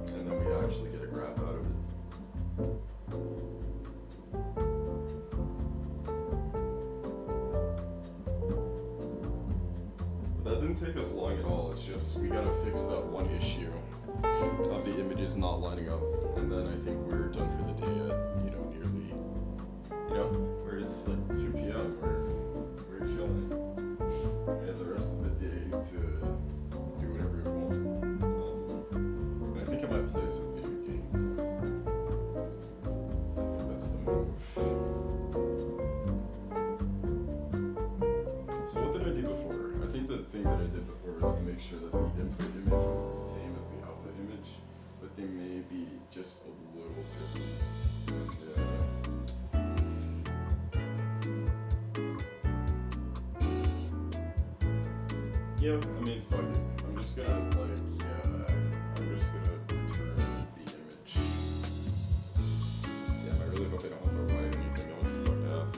and then we actually get a graph out of it. That didn't take us long at all, it's just we gotta fix that one issue of the images not lining up, and then I think we're done for the day at, you know, nearly, you know, it's like 2 p.m., we're chilling. We have the rest of the day to do whatever we want. And I think I might play some video games, honestly. I think that's the move. So what did I do before? I think the thing that I did before was to make sure that the input image was the same as the output image, but they may be just a little different. Yeah, I mean, fuck it. I'm just gonna return the image. Yeah, I really hope I don't have to write anything else like this.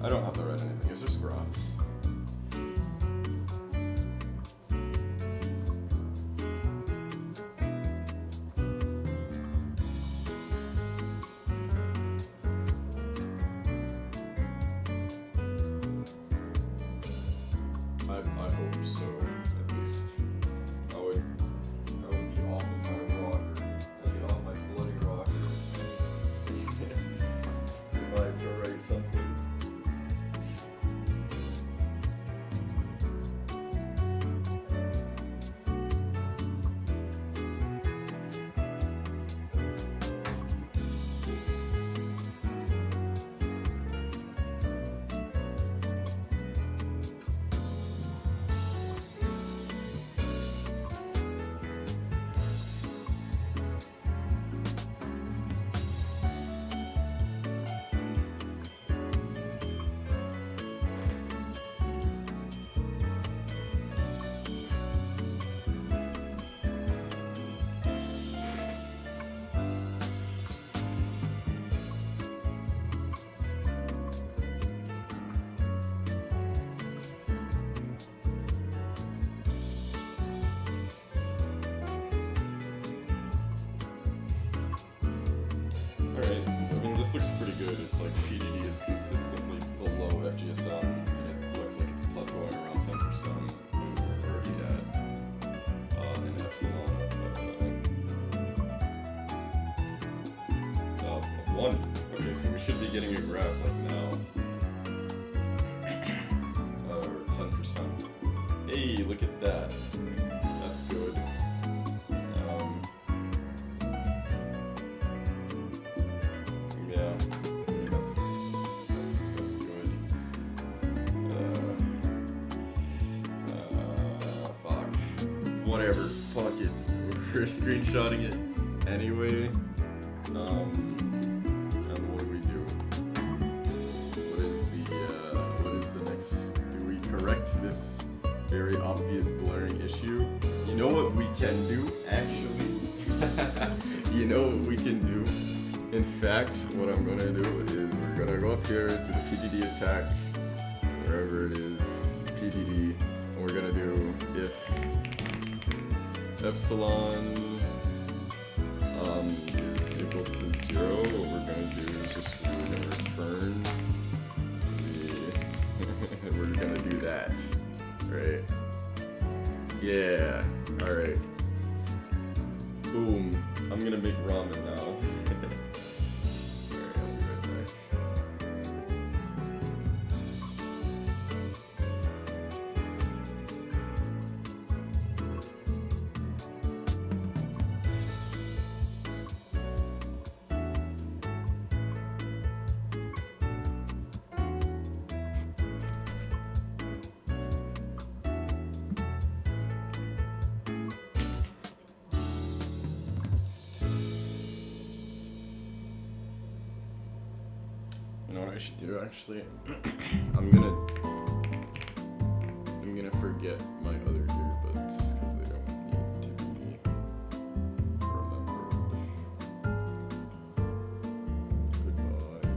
I don't have to write anything, it's just graphs. I hope so, at least. I would be off of my rocker. I'd be off my bloody rocker. If I had to write something. This looks pretty good. It's like PDD is consistently below FGSM, and it looks like it's plateauing around 10%, and we're already at an epsilon of 1. Okay, so we should be getting a graph like now, or 10%. Hey, look at that. That's good. Whatever, fuck it. We're screenshotting it anyway. And what do we do? What is the correct this very obvious blurring issue. You know what we can do, actually? You know what we can do? In fact, what I'm gonna do is we're gonna go up here to the PDD attack, wherever it is, PDD, and we're gonna do if epsilon is equal to 0, what we're gonna do is just we're gonna return the we're gonna do that, right? Yeah, alright. Boom. I'm gonna make ramen now. Alright, I'll be right back. You know what I should do actually? I'm gonna forget my other earbuds because they don't need to be remembered. Goodbye.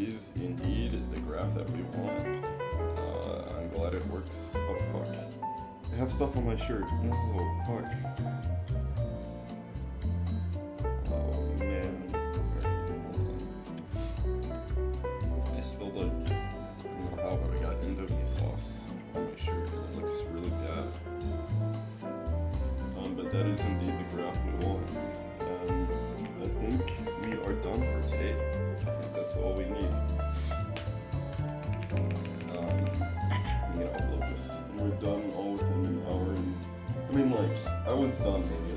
is indeed the graph that we want. I'm glad it works. Oh fuck. I have stuff on my shirt. No, fuck. Oh man. I spilled like, I don't know how, but I got Indomie sauce on my shirt and it looks really bad. But that is indeed the graph we want. I think we are done for today. I think that's all we need. I'm gonna upload this. And we're done all within an hour. I mean, like, I was done maybe